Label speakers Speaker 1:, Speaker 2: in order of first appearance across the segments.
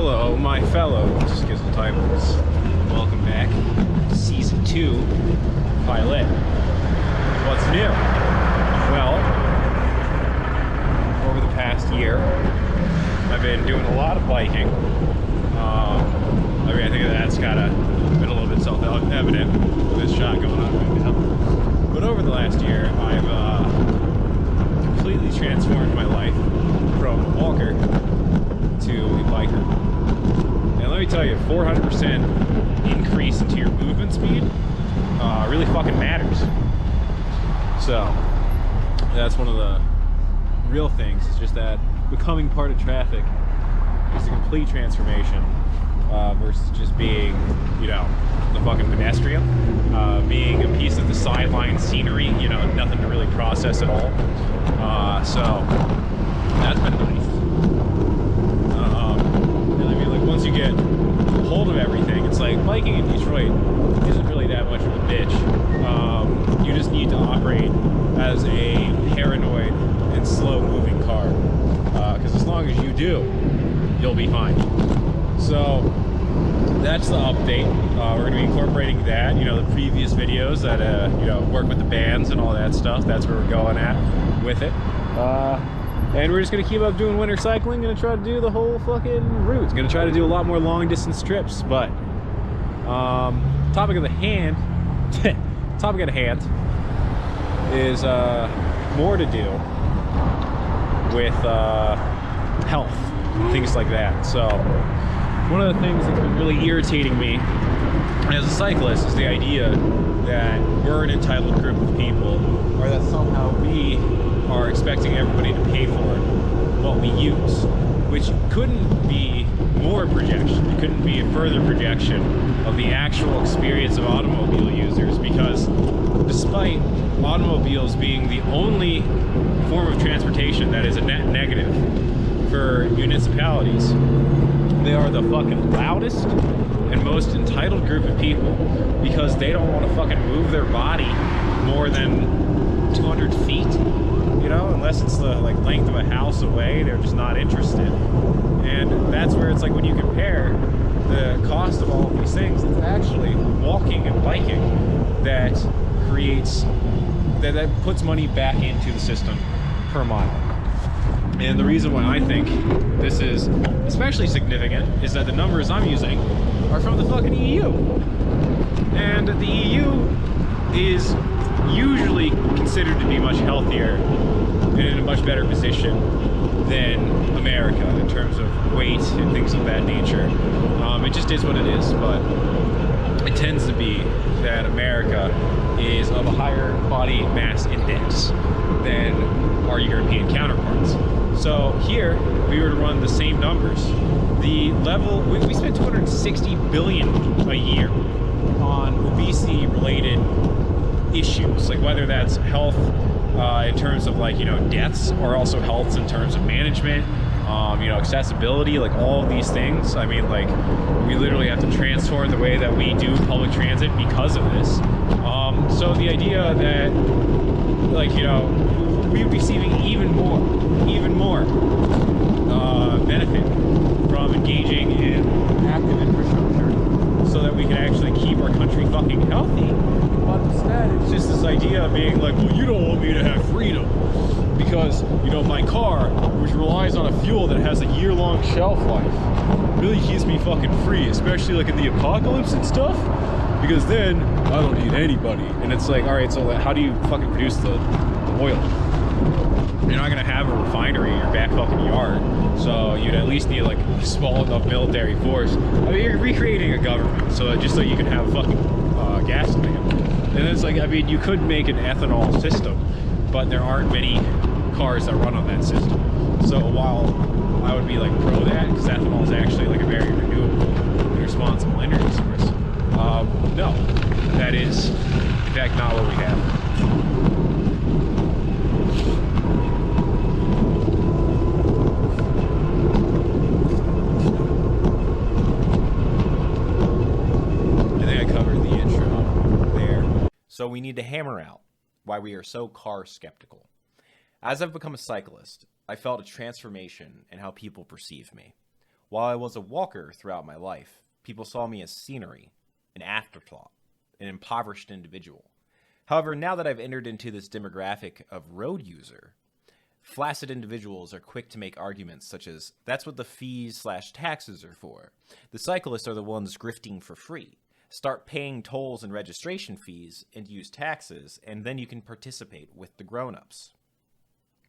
Speaker 1: hello, my fellow Skizzle Titles. Welcome back to Season 2 Pilot. What's new? Well, over the past year, I've been doing a lot of biking. I think that's kind of been a little bit self-evident with this shot going on right now. But over the last year, I've completely transformed my life from a walker to a biker. And let me tell you, 400% increase into your movement speed really fucking matters. So that's one of the real things. It's just that becoming part of traffic is a complete transformation versus just being, you know, the fucking pedestrian, being a piece of the sideline scenery, you know, nothing to really process at all. So that's been nice. And I mean, like, once you get a hold of everything, it's like biking in Detroit isn't really that much of a bitch. You just need to operate as a paranoid and slow-moving car, because as long as you do, you'll be fine. So that's the update. We're going to be incorporating that, you know, the previous videos that, you know, work with the bands and all that stuff. That's where we're going at with it. And we're just going to keep up doing winter cycling. Going to try to do the whole fucking route. Going to try to do a lot more long distance trips. But topic at hand is more to do with health and things like that. So one of the things that's been really irritating me as a cyclist is the idea that we're an entitled group of people, or that somehow we are expecting everybody to pay for what we use, which couldn't be more projection. It couldn't be a further projection of the actual experience of automobile users, because despite automobiles being the only form of transportation that is a net negative for municipalities, they are the fucking loudest and most entitled group of people, because they don't want to fucking move their body more than 200 feet, you know, unless it's the like length of a house away. They're just not interested. And that's where it's like, when you compare the cost of all of these things, it's actually walking and biking that creates, that puts money back into the system per mile. And the reason why I think this is especially significant is that the numbers I'm using are from the fucking EU. And the EU is usually considered to be much healthier and in a much better position than America in terms of weight and things of that nature. It just is what it is, but it tends to be that America is of a higher body mass index than our European counterparts. So here, if we were to run the same numbers, the level, we spend $260 billion a year on obesity-related issues, like whether that's health in terms of, like, you know, deaths, or also health in terms of management, you know, accessibility, like all of these things. I mean, like, we literally have to transform the way that we do public transit because of this. So the idea that, like, you know, we would be receiving even more benefit from engaging in active infrastructure so that we can actually keep our country fucking healthy. But instead, it's just this idea of being like, well, you don't want me to have freedom because, you know, my car, which relies on a fuel that has a year-long shelf life, really keeps me fucking free, especially like in the apocalypse and stuff, because then I don't need anybody. And it's like, all right, so how do you fucking produce the oil? You're not gonna have a refinery in your back fucking yard, so you'd at least need like a small enough military force. I mean, you're recreating a government, so just so you can have fucking gas demand. And it's like, I mean, you could make an ethanol system, but there aren't many cars that run on that system. So while I would be like pro that, because ethanol is actually like a very renewable and responsible energy source, no, that is in fact not what we have.
Speaker 2: So we need to hammer out why we are so car skeptical. As I've become a cyclist, I felt a transformation in how people perceive me. While I was a walker throughout my life, people saw me as scenery, an afterthought, an impoverished individual. However, now that I've entered into this demographic of road user, flaccid individuals are quick to make arguments such as, that's what the fees/taxes are for. The cyclists are the ones grifting for free. Start paying tolls and registration fees and use taxes, and then you can participate with the grown-ups.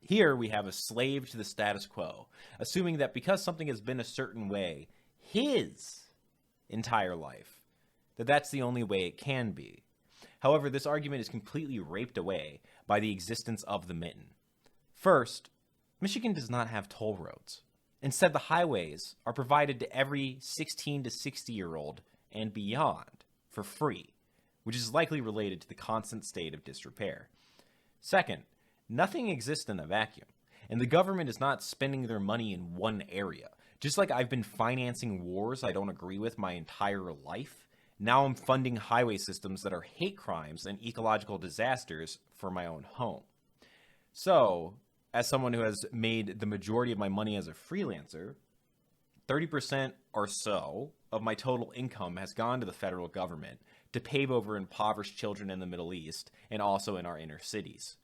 Speaker 2: Here we have a slave to the status quo, assuming that because something has been a certain way his entire life, that's the only way it can be. However, this argument is completely raped away by the existence of the mitten. First, Michigan does not have toll roads. Instead, the highways are provided to every 16 to 60-year-old and beyond for free, which is likely related to the constant state of disrepair. Second, nothing exists in a vacuum, and the government is not spending their money in one area. Just like I've been financing wars I don't agree with my entire life, now I'm funding highway systems that are hate crimes and ecological disasters for my own home. So, as someone who has made the majority of my money as a freelancer, 30% or so of my total income has gone to the federal government to pave over impoverished children in the Middle East and also in our inner cities.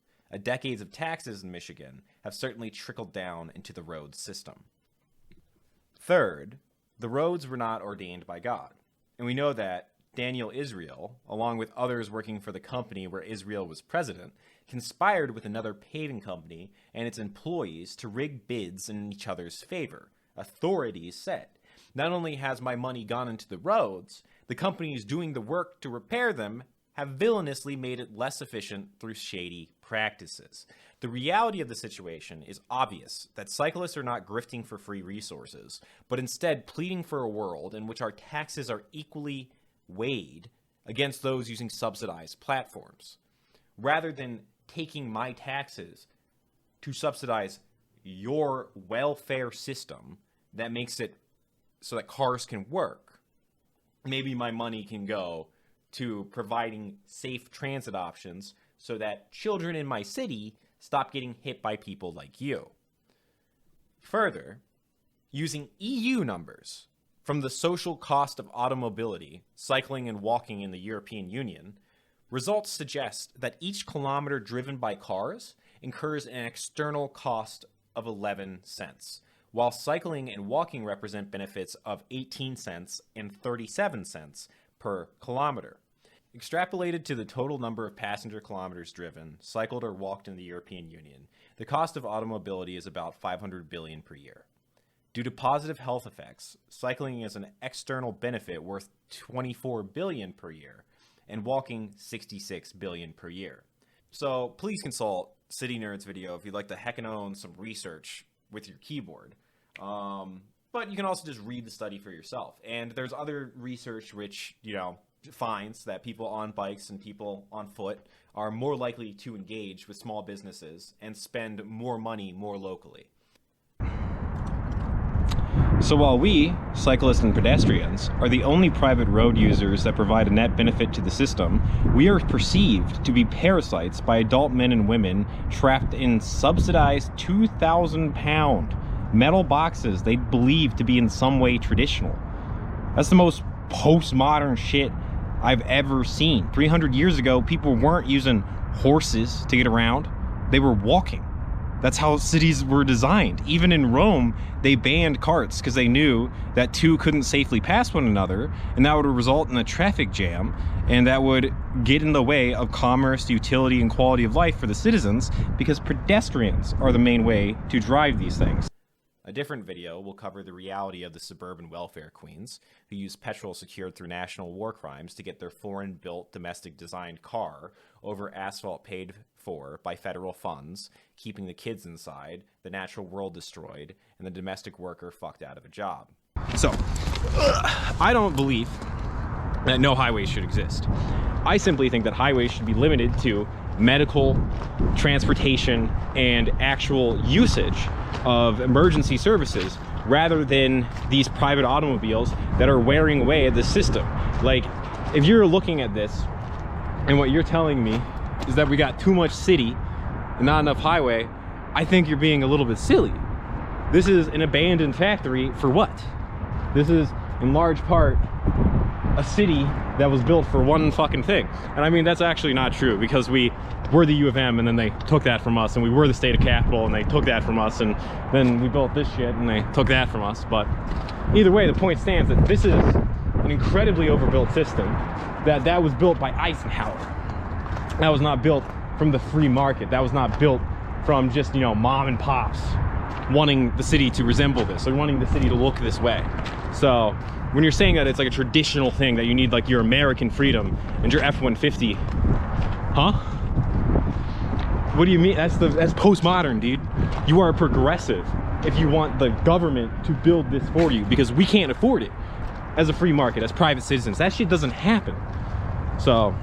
Speaker 2: Decades of taxes in Michigan have certainly trickled down into the road system. Third, the roads were not ordained by God. And we know that Daniel Israel, along with others working for the company where Israel was president, conspired with another paving company and its employees to rig bids in each other's favor. Authorities said, not only has my money gone into the roads, the companies doing the work to repair them have villainously made it less efficient through shady practices. The reality of the situation is obvious, that cyclists are not grifting for free resources, but instead pleading for a world in which our taxes are equally weighed against those using subsidized platforms. Rather than taking my taxes to subsidize your welfare system that makes it so that cars can work, maybe my money can go to providing safe transit options so that children in my city stop getting hit by people like you. Further, using EU numbers from the social cost of automobility, cycling and walking in the European Union, results suggest that each kilometer driven by cars incurs an external cost of 11 cents, while cycling and walking represent benefits of 18 cents and 37 cents per kilometer. Extrapolated to the total number of passenger kilometers driven, cycled or walked in the European Union, the cost of automobility is about 500 billion per year. Due to positive health effects, cycling is an external benefit worth 24 billion per year, and walking 66 billion per year. So please consult City Nerd's video if you'd like to heckin' own some research with your keyboard. But you can also just read the study for yourself. And there's other research which, finds that people on bikes and people on foot are more likely to engage with small businesses and spend more money more locally.
Speaker 1: So while we, cyclists and pedestrians, are the only private road users that provide a net benefit to the system, we are perceived to be parasites by adult men and women trapped in subsidized 2,000-pound metal boxes they believe to be in some way traditional. That's the most postmodern shit I've ever seen. 300 years ago, people weren't using horses to get around. They were walking. That's how cities were designed. Even in Rome, they banned carts because they knew that two couldn't safely pass one another, and that would result in a traffic jam, and that would get in the way of commerce, utility, and quality of life for the citizens, because pedestrians are the main way to drive these things.
Speaker 2: A different video will cover the reality of the suburban welfare queens who use petrol secured through national war crimes to get their foreign-built, domestic-designed car over asphalt paid for by federal funds, keeping the kids inside, the natural world destroyed, and the domestic worker fucked out of a job.
Speaker 1: So, I don't believe that no highways should exist. I simply think that highways should be limited to medical, transportation, and actual usage of emergency services rather than these private automobiles that are wearing away at the system. Like, if you're looking at this and what you're telling me is that we got too much city and not enough highway, I think you're being a little bit silly. This is an abandoned factory for what? This is in large part a city that was built for one fucking thing. And I mean, that's actually not true, because we were the U of M and then they took that from us, and we were the state of capital and they took that from us, and then we built this shit and they took that from us. But either way, the point stands that this is an incredibly overbuilt system that was built by Eisenhower. That was not built from the free market. That was not built from just, you know, mom and pops wanting the city to resemble this, or wanting the city to look this way. So when you're saying that it's like a traditional thing, that you need like your American freedom and your F-150, huh? What do you mean? That's postmodern, dude. You are a progressive if you want the government to build this for you, because we can't afford it as a free market, as private citizens. That shit doesn't happen. So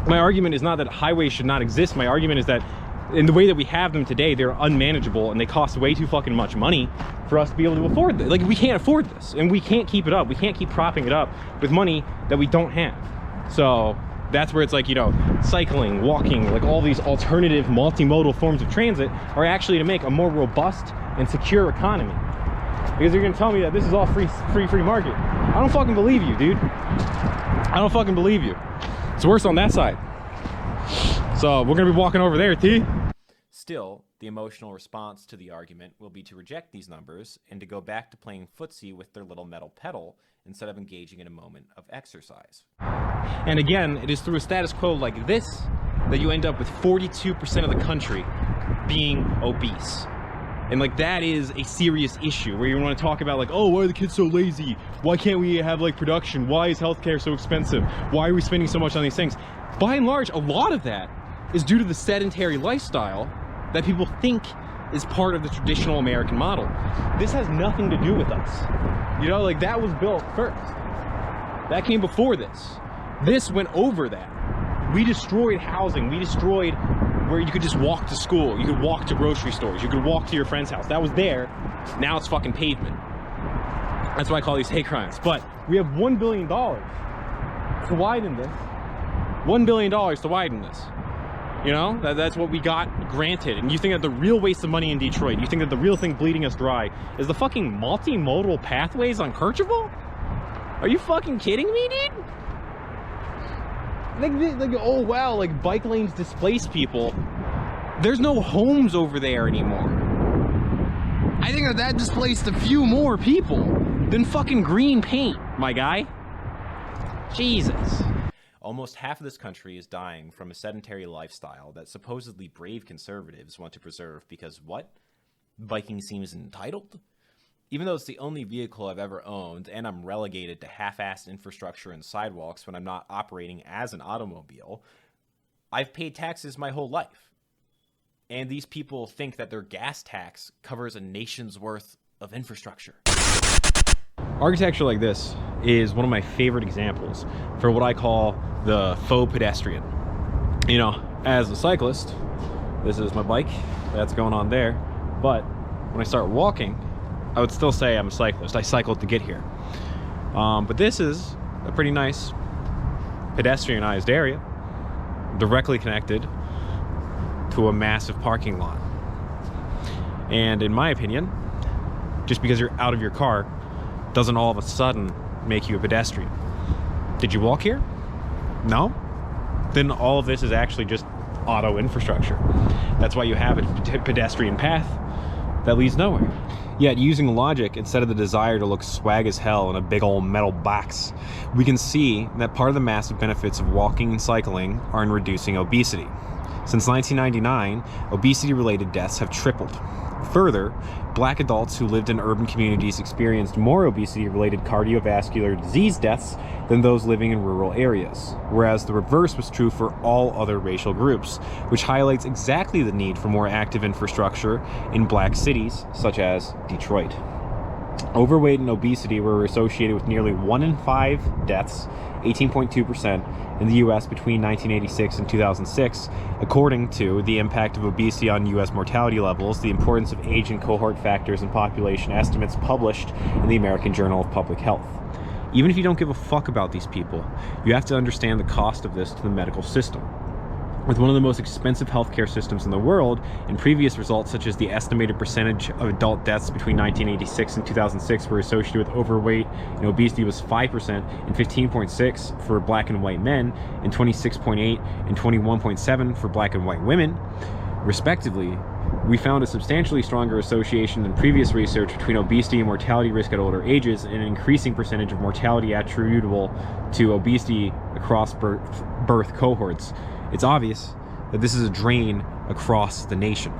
Speaker 1: my argument is not that highways should not exist. My argument is that in the way that we have them today, they're unmanageable and they cost way too fucking much money for us to be able to afford this. Like, we can't afford this, and we can't keep it up. We can't keep propping it up with money that we don't have. So that's where it's like, you know, cycling, walking, like all these alternative multimodal forms of transit are actually to make a more robust and secure economy. Because you're gonna tell me that this is all free market. I don't fucking believe you, dude. I don't fucking believe you. It's worse on that side. So we're gonna be walking over there, T.
Speaker 2: Still, the emotional response to the argument will be to reject these numbers and to go back to playing footsie with their little metal pedal instead of engaging in a moment of exercise.
Speaker 1: And again, it is through a status quo like this that you end up with 42% of the country being obese. And like, that is a serious issue where you want to talk about like, oh, why are the kids so lazy? Why can't we have like production? Why is healthcare so expensive? Why are we spending so much on these things? By and large, a lot of that is due to the sedentary lifestyle that people think is part of the traditional American model. This has nothing to do with us. You know, like, that was built first. That came before this. This went over that. We destroyed housing. We destroyed where you could just walk to school. You could walk to grocery stores. You could walk to your friend's house. That was there. Now it's fucking pavement. That's why I call these hate crimes. But we have $1 billion to widen this. $1 billion to widen this. You know, that's what we got granted. And you think that the real waste of money in Detroit, you think that the real thing bleeding us dry is the fucking multimodal pathways on Kercheval? Are you fucking kidding me, dude? Like, oh wow, like bike lanes displace people. There's no homes over there anymore. I think that displaced a few more people than fucking green paint, my guy. Jesus.
Speaker 2: Almost half of this country is dying from a sedentary lifestyle that supposedly brave conservatives want to preserve because what? Biking seems entitled? Even though it's the only vehicle I've ever owned, and I'm relegated to half-assed infrastructure and sidewalks when I'm not operating as an automobile, I've paid taxes my whole life. And these people think that their gas tax covers a nation's worth of infrastructure.
Speaker 1: Architecture like this is one of my favorite examples for what I call the faux pedestrian. You know, as a cyclist, this is my bike, that's going on there, but when I start walking, I would still say I'm a cyclist. I cycled to get here. But this is a pretty nice pedestrianized area, directly connected to a massive parking lot. And in my opinion, just because you're out of your car doesn't all of a sudden make you a pedestrian. Did you walk here? No? Then all of this is actually just auto infrastructure. That's why you have a pedestrian path that leads nowhere. Yet, using logic instead of the desire to look swag as hell in a big old metal box, we can see that part of the massive benefits of walking and cycling are in reducing obesity. Since 1999, obesity-related deaths have tripled. Further, black adults who lived in urban communities experienced more obesity-related cardiovascular disease deaths than those living in rural areas, whereas the reverse was true for all other racial groups, which highlights exactly the need for more active infrastructure in black cities, such as Detroit. Overweight and obesity were associated with nearly 1 in 5 deaths, 18.2%, in the U.S. between 1986 and 2006, according to the impact of obesity on U.S. mortality levels, the importance of age and cohort factors and population estimates published in the American Journal of Public Health. Even if you don't give a fuck about these people, you have to understand the cost of this to the medical system. with one of the most expensive healthcare systems in the world, and previous results such as the estimated percentage of adult deaths between 1986 and 2006 were associated with overweight and obesity was 5% and 15.6% for black and white men, and 26.8% and 21.7% for black and white women, respectively, we found a substantially stronger association than previous research between obesity and mortality risk at older ages, and an increasing percentage of mortality attributable to obesity across birth cohorts. It's obvious that this is a drain across the nation.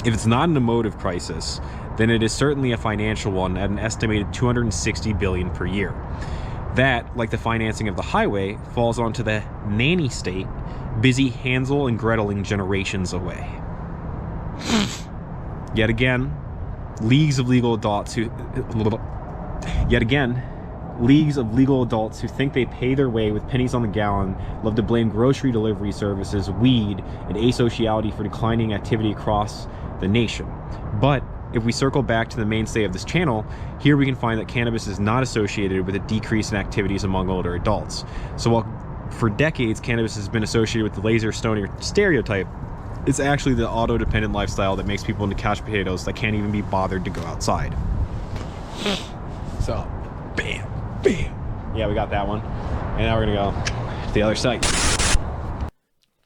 Speaker 1: If it's not an emotive crisis, then it is certainly a financial one at an estimated $260 billion per year. That, like the financing of the highway, falls onto the nanny state, busy Hansel and Greteling generations away. Yet again, leagues of legal adults who think they pay their way with pennies on the gallon love to blame grocery delivery services, weed, and asociality for declining activity across the nation. But if we circle back to the mainstay of this channel, here we can find that cannabis is not associated with a decrease in activities among older adults. So while for decades cannabis has been associated with the laser stoner stereotype, it's actually the auto-dependent lifestyle that makes people into couch potatoes that can't even be bothered to go outside. So, bam, bam. Yeah, we got that one. And now we're gonna go to the other side.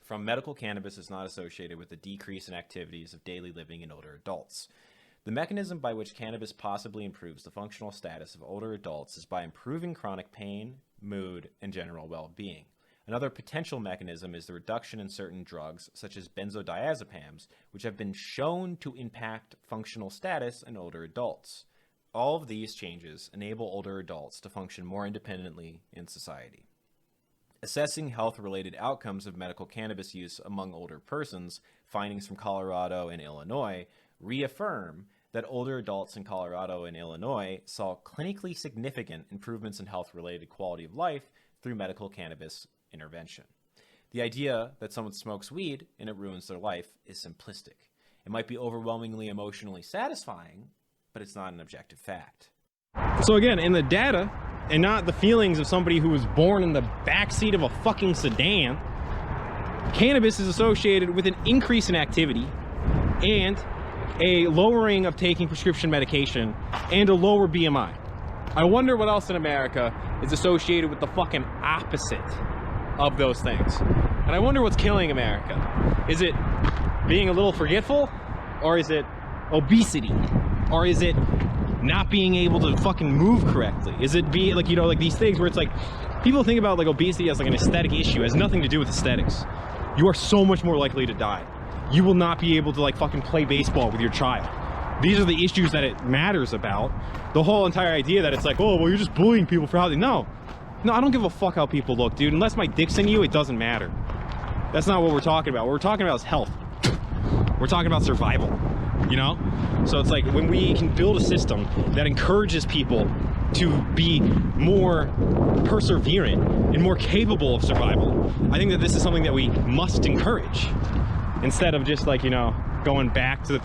Speaker 2: From medical cannabis is not associated with the decrease in activities of daily living in older adults. The mechanism by which cannabis possibly improves the functional status of older adults is by improving chronic pain, mood, and general well-being. Another potential mechanism is the reduction in certain drugs, such as benzodiazepams, which have been shown to impact functional status in older adults. All of these changes enable older adults to function more independently in society. Assessing health-related outcomes of medical cannabis use among older persons, findings from Colorado and Illinois reaffirm that older adults in Colorado and Illinois saw clinically significant improvements in health-related quality of life through medical cannabis intervention. The idea that someone smokes weed and it ruins their life is simplistic. It might be overwhelmingly emotionally satisfying, but it's not an objective fact.
Speaker 1: So again, in the data, and not the feelings of somebody who was born in the backseat of a fucking sedan, cannabis is associated with an increase in activity and a lowering of taking prescription medication and a lower BMI. I wonder what else in America is associated with the fucking opposite of those things. And I wonder what's killing America. Is it being a little forgetful? Or is it obesity? Or is it not being able to fucking move correctly? Is it be like, you know, like these things where it's like, people think about like obesity as like an aesthetic issue. It has nothing to do with aesthetics. You are so much more likely to die. You will not be able to like fucking play baseball with your child. These are the issues that it matters about. The whole entire idea that it's like, oh, well, you're just bullying people for how they... No, I don't give a fuck how people look, dude. Unless my dick's in you, it doesn't matter. That's not what we're talking about. What we're talking about is health. We're talking about survival, you know? So it's like when we can build a system that encourages people to be more perseverant and more capable of survival, I think that this is something that we must encourage. Instead of just like, you know, going back to the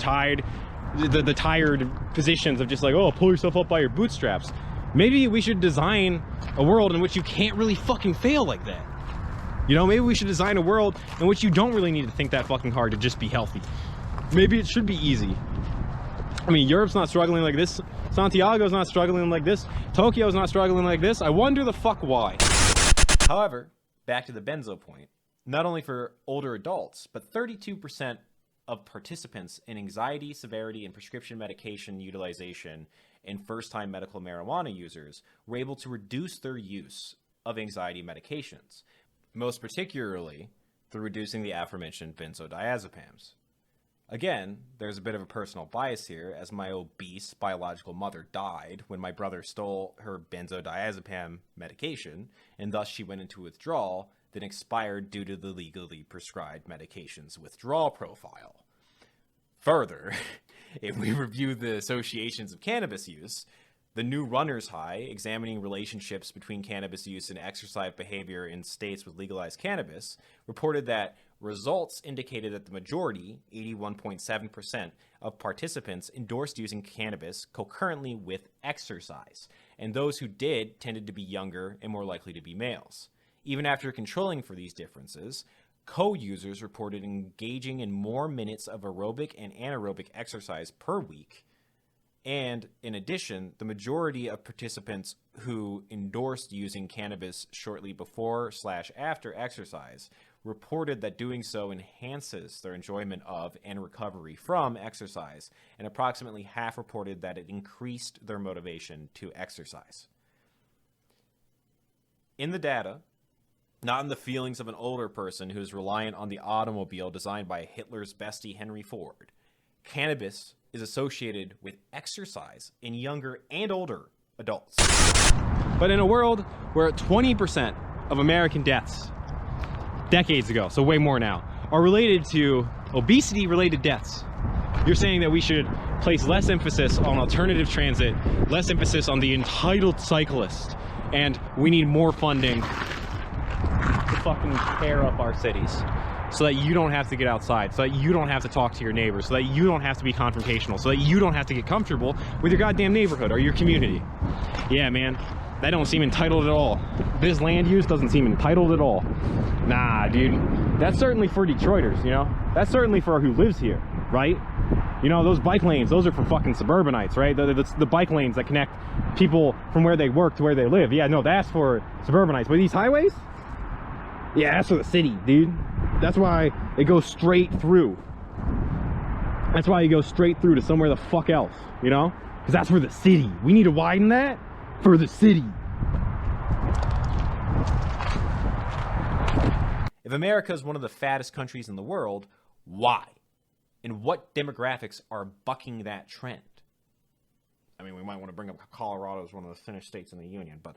Speaker 1: tired positions of just like, oh, pull yourself up by your bootstraps. Maybe we should design a world in which you can't really fucking fail like that. You know, maybe we should design a world in which you don't really need to think that fucking hard to just be healthy. Maybe it should be easy. I mean, Europe's not struggling like this. Santiago's not struggling like this. Tokyo's not struggling like this. I wonder the fuck why.
Speaker 2: However, back to the benzo point, not only for older adults, but 32% of participants in anxiety, severity, and prescription medication utilization in first-time medical marijuana users were able to reduce their use of anxiety medications, most particularly through reducing the aforementioned benzodiazepams. Again, there's a bit of a personal bias here, as my obese biological mother died when my brother stole her benzodiazepam medication, and thus she went into withdrawal, then expired due to the legally prescribed medication's withdrawal profile. Further, if we review the associations of cannabis use, the New Runner's High, examining relationships between cannabis use and exercise behavior in states with legalized cannabis, reported that results indicated that the majority, 81.7%, of participants endorsed using cannabis concurrently with exercise, and those who did tended to be younger and more likely to be males. Even after controlling for these differences, Co-users reported engaging in more minutes of aerobic and anaerobic exercise per week. And in addition, the majority of participants who endorsed using cannabis shortly before/after exercise reported that doing so enhances their enjoyment of and recovery from exercise, and approximately half reported that it increased their motivation to exercise. In the data, not in the feelings of an older person who is reliant on the automobile designed by Hitler's bestie Henry Ford, cannabis is associated with exercise in younger and older adults.
Speaker 1: But in a world where 20% of American deaths decades ago, so way more now, are related to obesity-related deaths, you're saying that we should place less emphasis on alternative transit, less emphasis on the entitled cyclist, and we need more funding to fucking tear up our cities so that you don't have to get outside, so that you don't have to talk to your neighbors, so that you don't have to be confrontational, so that you don't have to get comfortable with your goddamn neighborhood or your community. Yeah, man, that don't seem entitled at all. This land use doesn't seem entitled at all. Nah, dude, that's certainly for Detroiters, you know? That's certainly for who lives here, right? You know, those bike lanes, those are for fucking suburbanites, right? The bike lanes that connect people from where they work to where they live. Yeah, no, that's for suburbanites. But these highways? Yeah, that's for the city, dude. That's why it goes straight through. That's why you go straight through to somewhere the fuck else, you know? Because that's for the city. We need to widen that for the city.
Speaker 2: If America is one of the fattest countries in the world, why? And what demographics are bucking that trend? I mean, we might want to bring up Colorado as one of the thinnest states in the union, but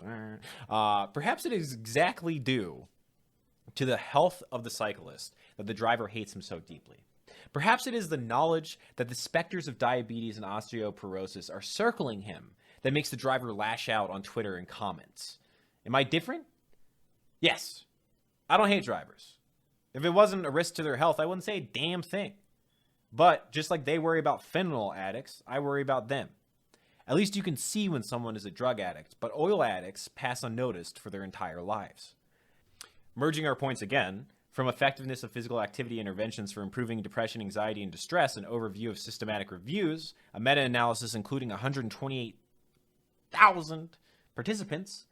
Speaker 2: perhaps it is exactly due to the health of the cyclist that the driver hates him so deeply. Perhaps it is the knowledge that the specters of diabetes and osteoporosis are circling him that makes the driver lash out on Twitter and comments. Am I different? Yes. I don't hate drivers. If it wasn't a risk to their health, I wouldn't say a damn thing. But just like they worry about fentanyl addicts, I worry about them. At least you can see when someone is a drug addict, but oil addicts pass unnoticed for their entire lives. Merging our points again, from effectiveness of physical activity interventions for improving depression, anxiety, and distress, an overview of systematic reviews, a meta-analysis including 128,000 participants.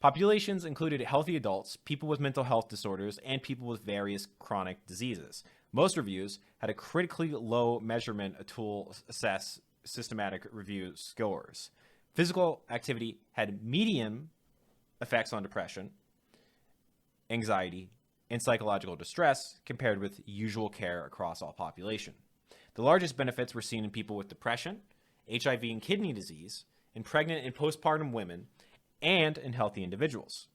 Speaker 2: Populations included healthy adults, people with mental health disorders, and people with various chronic diseases. Most reviews had a critically low measurement tool assess systematic review scores. Physical activity had medium effects on depression, anxiety, and psychological distress compared with usual care across all population. The largest benefits were seen in people with depression, HIV and kidney disease, in pregnant and postpartum women, and in healthy individuals.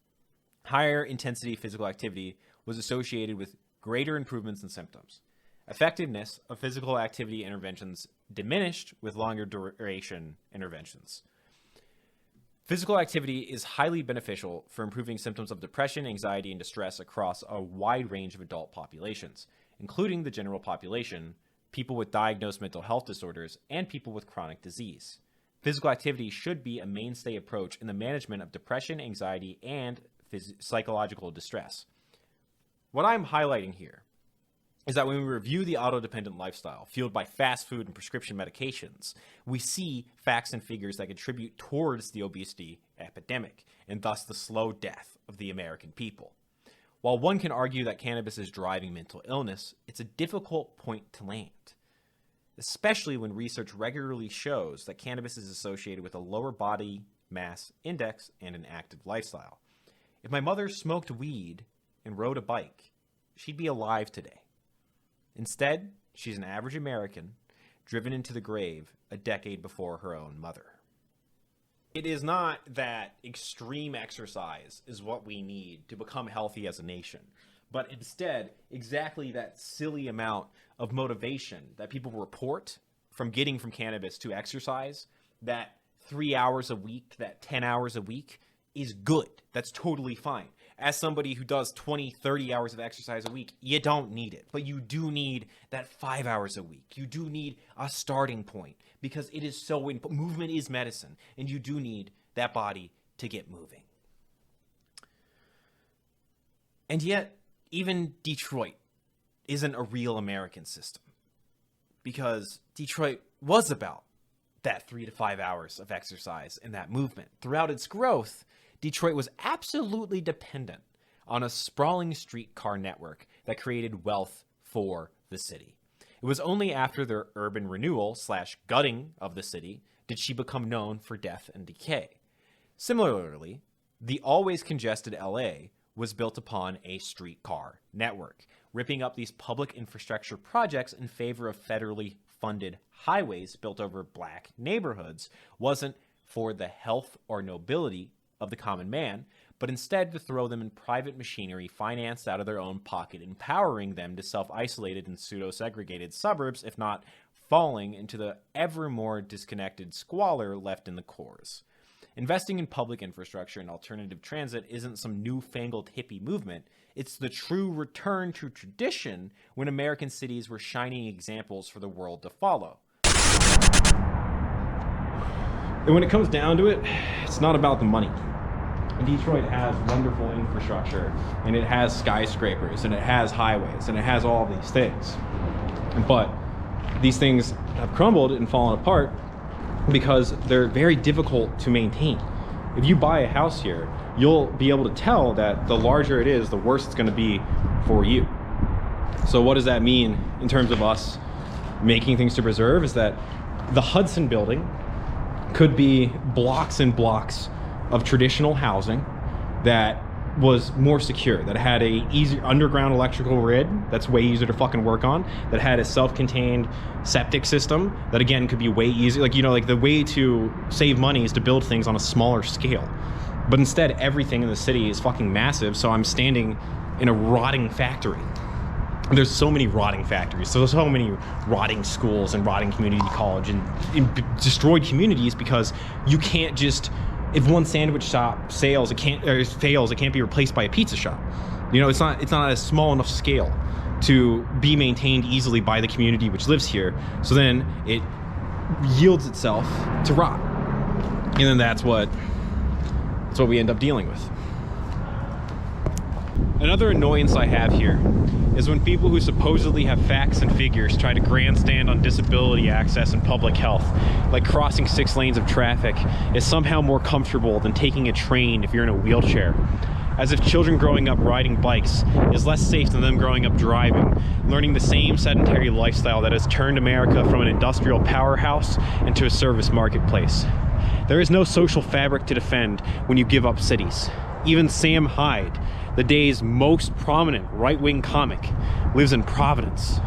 Speaker 2: Higher intensity physical activity was associated with greater improvements in symptoms. Effectiveness of physical activity interventions diminished with longer duration interventions. Physical activity is highly beneficial for improving symptoms of depression, anxiety, and distress across a wide range of adult populations, including the general population, people with diagnosed mental health disorders, and people with chronic disease. Physical activity should be a mainstay approach in the management of depression, anxiety, and psychological distress. What I'm highlighting here is that when we review the auto-dependent lifestyle fueled by fast food and prescription medications, we see facts and figures that contribute towards the obesity epidemic and thus the slow death of the American people. While one can argue that cannabis is driving mental illness, it's a difficult point to land, especially when research regularly shows that cannabis is associated with a lower body mass index and an active lifestyle. If my mother smoked weed and rode a bike, she'd be alive today. Instead, she's an average American, driven into the grave a decade before her own mother. It is not that extreme exercise is what we need to become healthy as a nation, but instead exactly that silly amount of motivation that people report from getting from cannabis to exercise, that 3 hours a week, that 10 hours a week, is good. That's totally fine. As somebody who does 20, 30 hours of exercise a week, you don't need it. But you do need that 5 hours a week. You do need a starting point because it is so movement is medicine, and you do need that body to get moving. And yet, even Detroit isn't a real American system, because Detroit was about that 3 to 5 hours of exercise and that movement. Throughout its growth, Detroit was absolutely dependent on a sprawling streetcar network that created wealth for the city. It was only after their urban renewal / gutting of the city did she become known for death and decay. Similarly, the always congested LA was built upon a streetcar network, ripping up these public infrastructure projects in favor of federally funded highways built over black neighborhoods wasn't for the health or nobility of the common man, but instead to throw them in private machinery financed out of their own pocket, empowering them to self-isolated and pseudo-segregated suburbs, if not falling into the ever more disconnected squalor left in the cores. Investing in public infrastructure and alternative transit isn't some newfangled hippie movement. It's the true return to tradition when American cities were shining examples for the world to follow.
Speaker 1: And when it comes down to it, it's not about the money. Detroit has wonderful infrastructure, and it has skyscrapers, and it has highways, and it has all these things. But these things have crumbled and fallen apart because they're very difficult to maintain. If you buy a house here, you'll be able to tell that the larger it is, the worse it's going to be for you. So what does that mean in terms of us making things to preserve? Is that the Hudson building could be blocks and blocks of traditional housing that was more secure, that had a easy underground electrical grid that's way easier to fucking work on, that had a self-contained septic system that again could be way easier. Like, you know, like the way to save money is to build things on a smaller scale. But instead, everything in the city is fucking massive, so I'm standing in a rotting factory. There's so many rotting factories, so many rotting schools and rotting community college and destroyed communities because you can't just, if one sandwich shop fails, it can't be replaced by a pizza shop. You know, it's not a small enough scale to be maintained easily by the community which lives here. So then it yields itself to rot, and then that's what we end up dealing with. Another annoyance I have here is when people who supposedly have facts and figures try to grandstand on disability access and public health, like crossing 6 lanes of traffic is somehow more comfortable than taking a train if you're in a wheelchair. As if children growing up riding bikes is less safe than them growing up driving, learning the same sedentary lifestyle that has turned America from an industrial powerhouse into a service marketplace. There is no social fabric to defend when you give up cities. Even Sam Hyde, the day's most prominent right-wing comic, lives in Providence.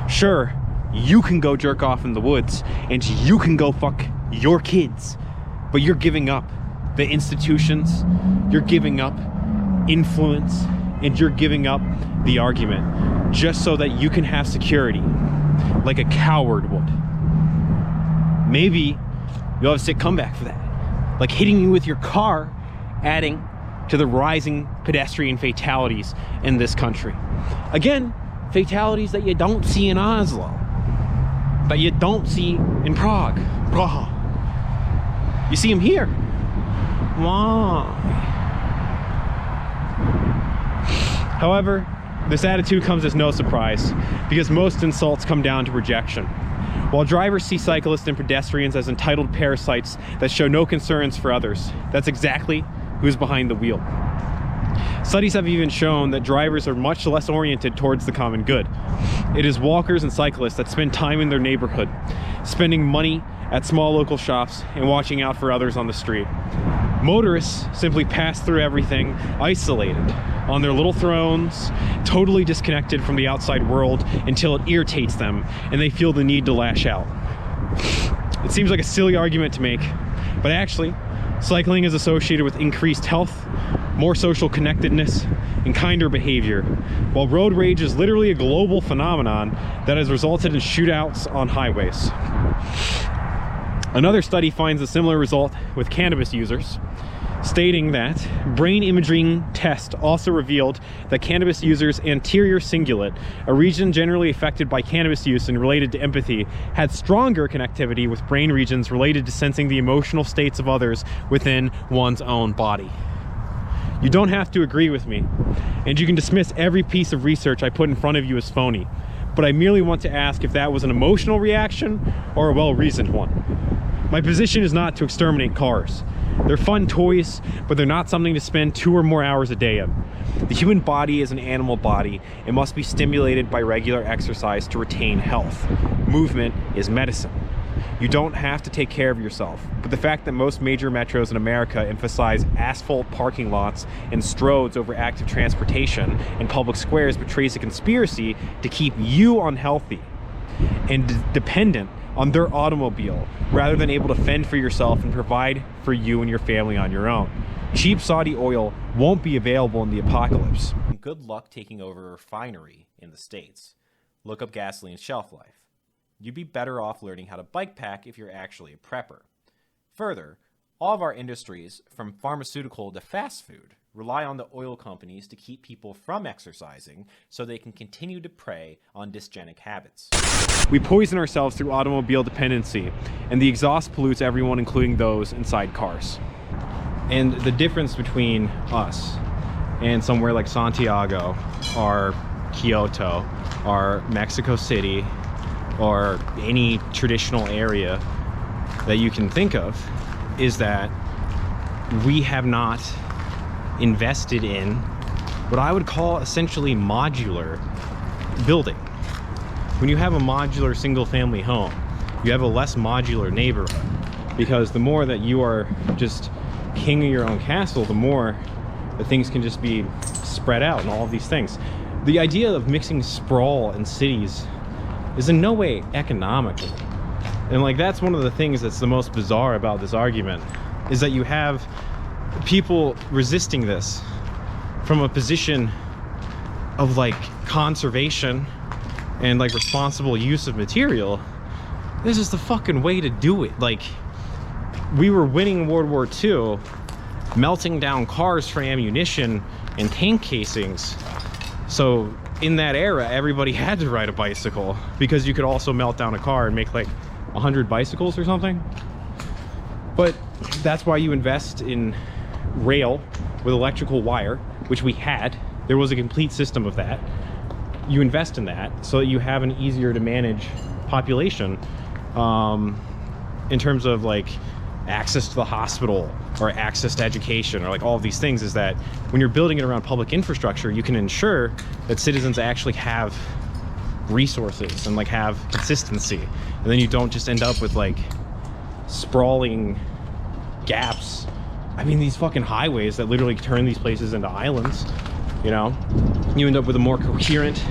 Speaker 1: Sure, you can go jerk off in the woods and you can go fuck your kids, but you're giving up the institutions, you're giving up influence, and you're giving up the argument just so that you can have security like a coward would. Maybe you'll have a sick comeback for that, like hitting you with your car, adding to the rising pedestrian fatalities in this country. Again, fatalities that you don't see in Oslo, that you don't see in Prague. You see them here. Why? However, this attitude comes as no surprise because most insults come down to rejection. While drivers see cyclists and pedestrians as entitled parasites that show no concerns for others, that's exactly who's behind the wheel. Studies have even shown that drivers are much less oriented towards the common good. It is walkers and cyclists that spend time in their neighborhood, spending money at small local shops and watching out for others on the street. Motorists simply pass through everything isolated on their little thrones, totally disconnected from the outside world until it irritates them and they feel the need to lash out. It seems like a silly argument to make, but actually, cycling is associated with increased health, more social connectedness, and kinder behavior, while road rage is literally a global phenomenon that has resulted in shootouts on highways. Another study finds a similar result with cannabis users, stating that brain imaging tests also revealed that cannabis users' anterior cingulate, a region generally affected by cannabis use and related to empathy, had stronger connectivity with brain regions related to sensing the emotional states of others within one's own body. You don't have to agree with me, and you can dismiss every piece of research I put in front of you as phony, but I merely want to ask if that was an emotional reaction or a well-reasoned one. My position is not to exterminate cars. They're fun toys, but they're not something to spend 2 or more hours a day in. The human body is an animal body. It must be stimulated by regular exercise to retain health. Movement is medicine. You don't have to take care of yourself, but the fact that most major metros in America emphasize asphalt parking lots and stroads over active transportation and public squares betrays a conspiracy to keep you unhealthy and dependent on their automobile rather than able to fend for yourself and provide for you and your family on your own. Cheap Saudi oil won't be available in the apocalypse.
Speaker 2: Good luck taking over a refinery in the States. Look up gasoline shelf life. You'd be better off learning how to bike pack if you're actually a prepper. Further, all of our industries, from pharmaceutical to fast food, rely on the oil companies to keep people from exercising so they can continue to prey on dysgenic habits.
Speaker 1: We poison ourselves through automobile dependency, and the exhaust pollutes everyone, including those inside cars. And the difference between us and somewhere like Santiago, or Kyoto, or Mexico City, or any traditional area that you can think of, is that we have not invested in what I would call essentially modular building. When you have a modular single-family home, you have a less modular neighborhood, because the more that you are just king of your own castle, the more the things can just be spread out and all of these things. The idea of mixing sprawl in cities is in no way economical. And like, that's one of the things that's the most bizarre about this argument, is that you have people resisting this from a position of like conservation and like responsible use of material. This is the fucking way to do it. Like, we were winning World War II, melting down cars for ammunition and tank casings. So in that era, everybody had to ride a bicycle, because you could also melt down a car and make like 100 bicycles or something. But that's why you invest in rail with electrical wire, which we had. There was a complete system of that. You invest in that so that you have an easier to manage population, in terms of like access to the hospital or access to education, or like all of these things. Is that when you're building it around public infrastructure, you can ensure that citizens actually have resources and like have consistency, and then you don't just end up with like sprawling gaps. I mean, these fucking highways that literally turn these places into islands, you know? You end up with a more coherent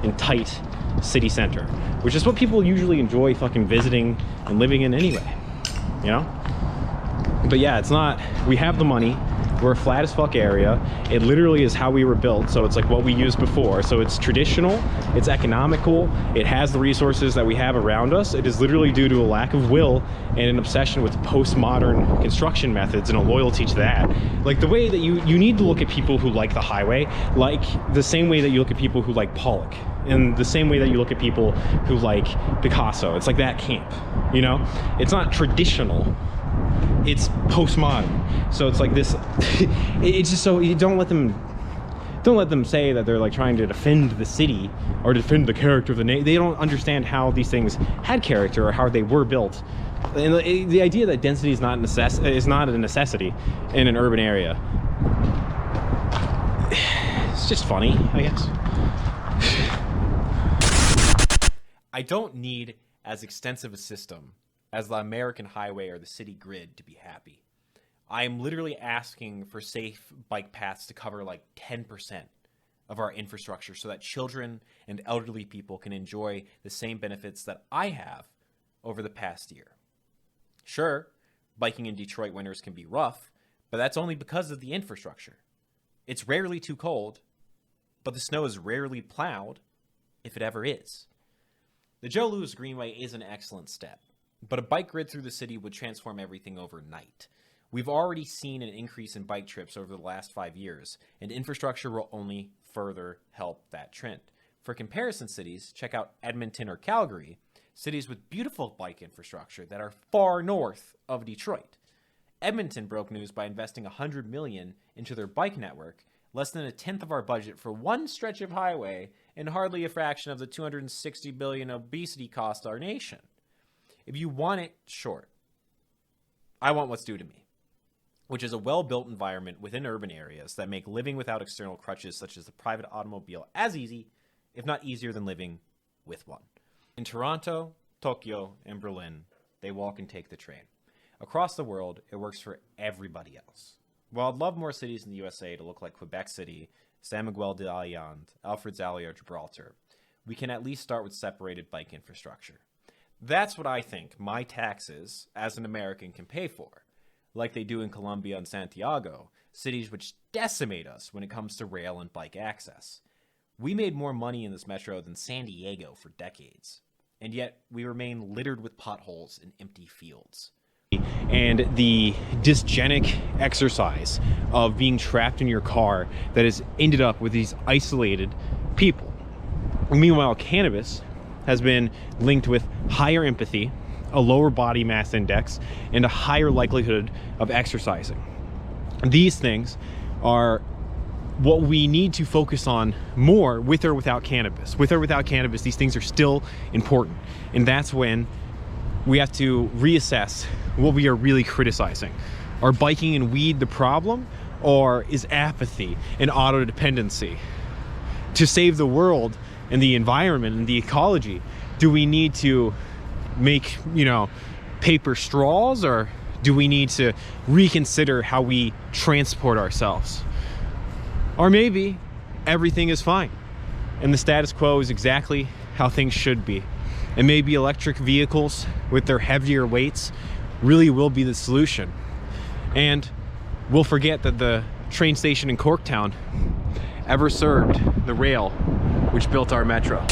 Speaker 1: and tight city center, which is what people usually enjoy fucking visiting and living in anyway, you know? But yeah, it's not, we have the money, we're a flat as fuck area. It literally is how we were built, so it's like what we used before. So it's traditional, it's economical, it has the resources that we have around us. It is literally due to a lack of will and an obsession with postmodern construction methods and a loyalty to that. Like the way that you need to look at people who like the highway, like the same way that you look at people who like Pollock, and the same way that you look at people who like Picasso. It's like that camp, you know? It's not traditional, it's postmodern. So it's like this it's just, so you don't let them say that they're like trying to defend the city or defend the character of the name. They don't understand how these things had character or how they were built. And the idea that density is not a necessity in an urban area, it's just funny, I guess.
Speaker 2: I don't need as extensive a system as the American highway or the city grid to be happy. I am literally asking for safe bike paths to cover like 10% of our infrastructure so that children and elderly people can enjoy the same benefits that I have over the past year. Sure, biking in Detroit winters can be rough, but that's only because of the infrastructure. It's rarely too cold, but the snow is rarely plowed, if it ever is. The Joe Louis Greenway is an excellent step, but a bike grid through the city would transform everything overnight. We've already seen an increase in bike trips over the last 5 years, and infrastructure will only further help that trend. For comparison cities, check out Edmonton or Calgary, cities with beautiful bike infrastructure that are far north of Detroit. Edmonton broke news by investing $100 million into their bike network, less than a tenth of our budget for one stretch of highway, and hardly a fraction of the $260 billion obesity cost our nation. If you want it short, I want what's due to me, which is a well-built environment within urban areas that make living without external crutches such as the private automobile as easy, if not easier than living with one. In Toronto, Tokyo, and Berlin, they walk and take the train. Across the world, it works for everybody else. While I'd love more cities in the USA to look like Quebec City, San Miguel de Allende, Alfred's Alley, or Gibraltar, we can at least start with separated bike infrastructure. That's what I think my taxes as an American can pay for, like they do in Colombia and Santiago, cities which decimate us when it comes to rail and bike access. We made more money in this metro than San Diego for decades, and yet we remain littered with potholes and empty fields.
Speaker 1: And the dysgenic exercise of being trapped in your car that has ended up with these isolated people. Meanwhile, cannabis has been linked with higher empathy, a lower body mass index, and a higher likelihood of exercising. These things are what we need to focus on more with or without cannabis. With or without cannabis, these things are still important. And that's when we have to reassess what we are really criticizing. Are biking and weed the problem, or is apathy and auto dependency? To save the world and the environment and the ecology, do we need to make, paper straws, or do we need to reconsider how we transport ourselves? Or maybe everything is fine and the status quo is exactly how things should be. And maybe electric vehicles with their heavier weights really will be the solution. And we'll forget that the train station in Corktown ever served the rail which built our metro.